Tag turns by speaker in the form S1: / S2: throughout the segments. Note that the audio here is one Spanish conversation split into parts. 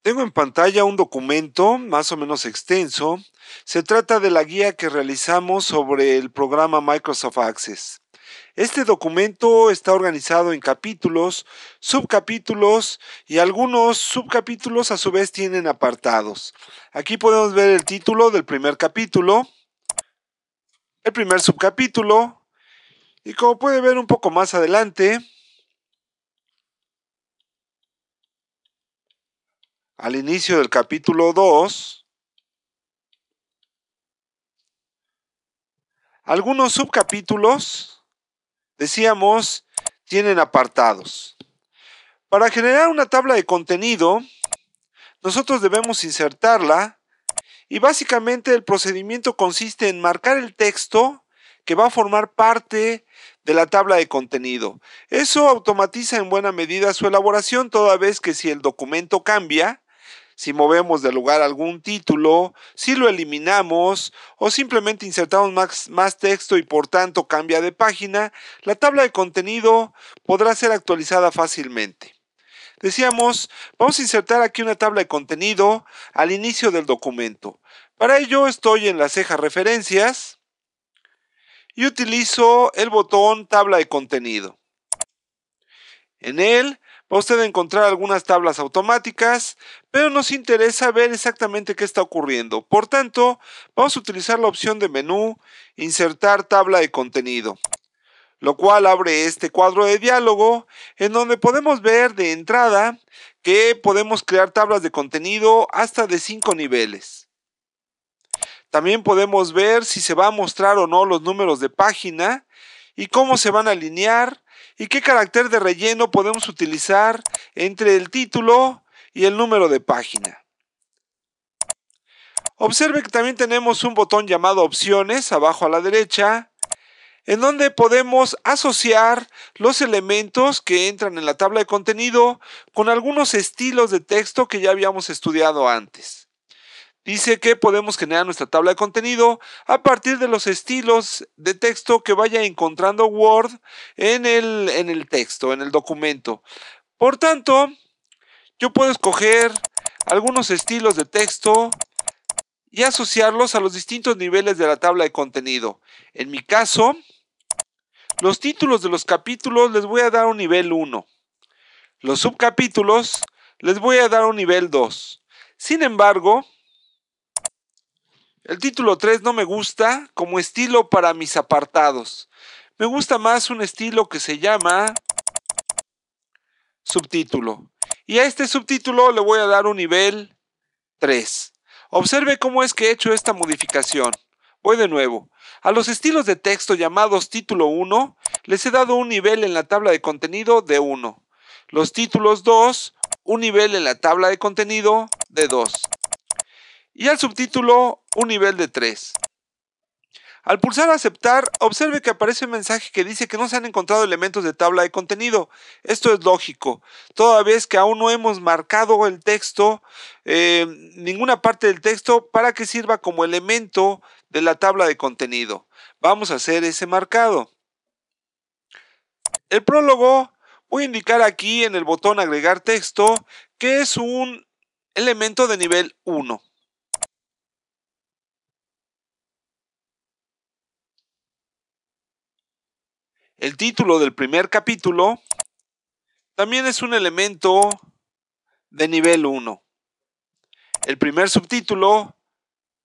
S1: Tengo en pantalla un documento más o menos extenso. Se trata de la guía que realizamos sobre el programa Microsoft Access. Este documento está organizado en capítulos, subcapítulos y algunos subcapítulos a su vez tienen apartados. Aquí podemos ver el título del primer capítulo, el primer subcapítulo y como puede ver un poco más adelante, al inicio del capítulo 2, algunos subcapítulos, decíamos, tienen apartados. Para generar una tabla de contenido, nosotros debemos insertarla y básicamente el procedimiento consiste en marcar el texto que va a formar parte de la tabla de contenido. Eso automatiza en buena medida su elaboración, toda vez que si el documento cambia, si movemos de lugar algún título, si lo eliminamos o simplemente insertamos más texto y por tanto cambia de página, la tabla de contenido podrá ser actualizada fácilmente. Decíamos, vamos a insertar aquí una tabla de contenido al inicio del documento. Para ello estoy en la ceja referencias y utilizo el botón tabla de contenido. En él va usted a encontrar algunas tablas automáticas, pero nos interesa ver exactamente qué está ocurriendo. Por tanto, vamos a utilizar la opción de menú, insertar tabla de contenido, lo cual abre este cuadro de diálogo en donde podemos ver de entrada que podemos crear tablas de contenido hasta de 5 niveles. También podemos ver si se va a mostrar o no los números de página y cómo se van a alinear y qué carácter de relleno podemos utilizar entre el título y el número de página. Observe que también tenemos un botón llamado opciones abajo a la derecha, en donde podemos asociar los elementos que entran en la tabla de contenido con algunos estilos de texto que ya habíamos estudiado antes. Dice que podemos generar nuestra tabla de contenido a partir de los estilos de texto que vaya encontrando Word en el texto, en el documento. Por tanto, yo puedo escoger algunos estilos de texto y asociarlos a los distintos niveles de la tabla de contenido. En mi caso, los títulos de los capítulos les voy a dar un nivel 1. Los subcapítulos les voy a dar un nivel 2. Sin embargo, el título 3 no me gusta como estilo para mis apartados. Me gusta más un estilo que se llama subtítulo. Y a este subtítulo le voy a dar un nivel 3. Observe cómo es que he hecho esta modificación. Voy de nuevo. A los estilos de texto llamados título 1 les he dado un nivel en la tabla de contenido de 1. Los títulos 2, un nivel en la tabla de contenido de 2. Y al subtítulo, un nivel de 3. Al pulsar aceptar, observe que aparece un mensaje que dice que no se han encontrado elementos de tabla de contenido. Esto es lógico, toda vez que aún no hemos marcado el texto, ninguna parte del texto para que sirva como elemento de la tabla de contenido. Vamos a hacer ese marcado. El prólogo, voy a indicar aquí en el botón agregar texto que es un elemento de nivel 1. El título del primer capítulo también es un elemento de nivel 1. El primer subtítulo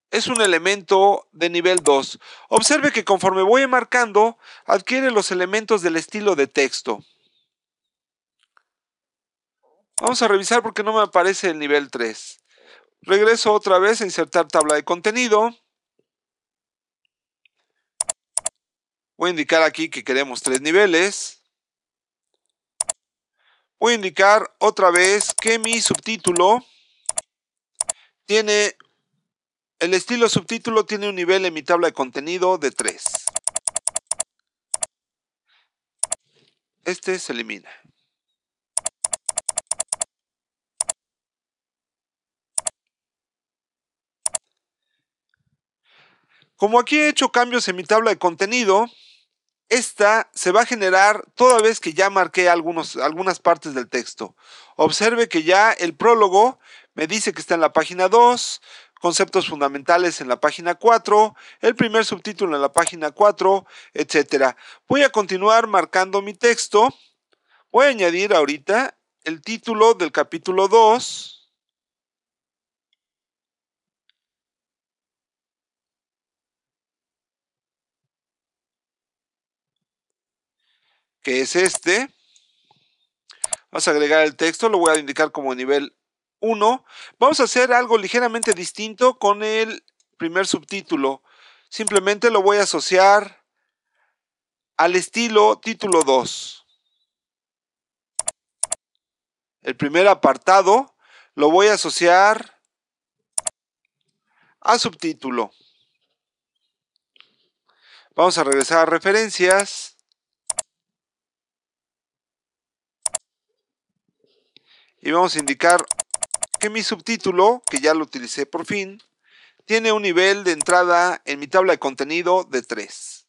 S1: es un elemento de nivel 2. Observe que conforme voy marcando, adquiere los elementos del estilo de texto. Vamos a revisar porque no me aparece el nivel 3. Regreso otra vez a insertar tabla de contenido. Voy a indicar aquí que queremos 3 niveles. Voy a indicar otra vez que mi subtítulo tiene, el estilo subtítulo tiene un nivel en mi tabla de contenido de 3. Este se elimina. Como aquí he hecho cambios en mi tabla de contenido, esta se va a generar toda vez que ya marqué algunas partes del texto. Observe que ya el prólogo Me dice que está en la página 2, conceptos fundamentales en la página 4, el primer subtítulo en la página 4, etc. Voy a continuar marcando mi texto. Voy a añadir ahorita el título del capítulo 2, que es este. Vamos a agregar el texto, lo voy a indicar como nivel 1. Vamos a hacer algo ligeramente distinto con el primer subtítulo. Simplemente lo voy a asociar al estilo título 2. El primer apartado lo voy a asociar a subtítulo. Vamos a regresar a referencias. Y vamos a indicar que mi subtítulo, que ya lo utilicé por fin, tiene un nivel de entrada en mi tabla de contenido de 3.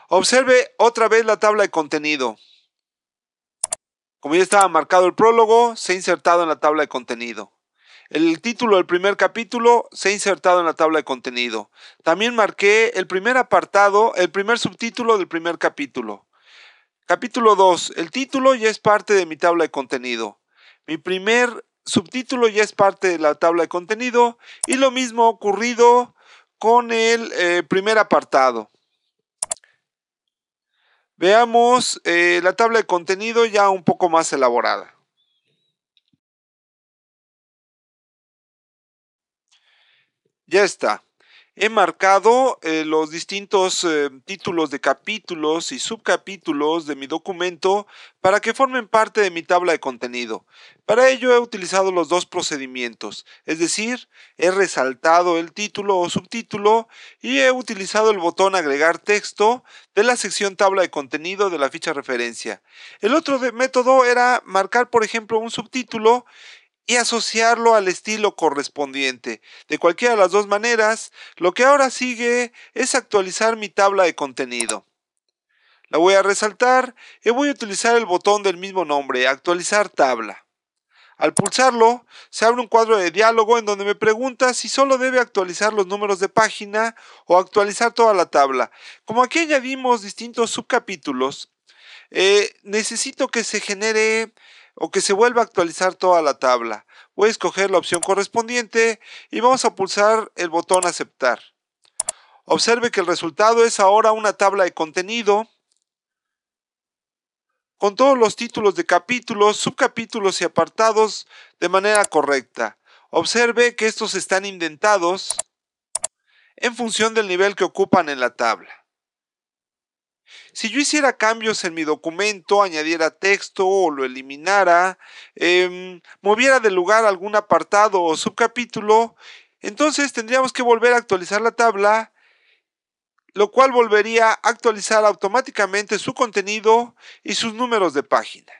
S1: Observe otra vez la tabla de contenido. Como ya estaba marcado el prólogo, se ha insertado en la tabla de contenido. El título del primer capítulo se ha insertado en la tabla de contenido. También marqué el primer apartado, el primer subtítulo del primer capítulo. Capítulo 2. El título ya es parte de mi tabla de contenido. Mi primer subtítulo ya es parte de la tabla de contenido. Y lo mismo ha ocurrido con el primer apartado. Veamos la tabla de contenido ya un poco más elaborada. Ya está. He marcado los distintos títulos de capítulos y subcapítulos de mi documento para que formen parte de mi tabla de contenido. Para ello he utilizado los dos procedimientos, es decir, he resaltado el título o subtítulo y he utilizado el botón agregar texto de la sección tabla de contenido de la ficha referencia. El otro método era marcar, por ejemplo, un subtítulo y asociarlo al estilo correspondiente. De cualquiera de las dos maneras, lo que ahora sigue es actualizar mi tabla de contenido. La voy a resaltar y voy a utilizar el botón del mismo nombre, actualizar tabla. Al pulsarlo, se abre un cuadro de diálogo en donde me pregunta si solo debe actualizar los números de página o actualizar toda la tabla. Como aquí añadimos distintos subcapítulos, necesito que se genere o que se vuelva a actualizar toda la tabla. Voy a escoger la opción correspondiente y vamos a pulsar el botón aceptar. Observe que el resultado es ahora una tabla de contenido con todos los títulos de capítulos, subcapítulos y apartados de manera correcta. Observe que estos están indentados en función del nivel que ocupan en la tabla. Si yo hiciera cambios en mi documento, añadiera texto o lo eliminara, moviera de lugar algún apartado o subcapítulo, entonces tendríamos que volver a actualizar la tabla, lo cual volvería a actualizar automáticamente su contenido y sus números de página.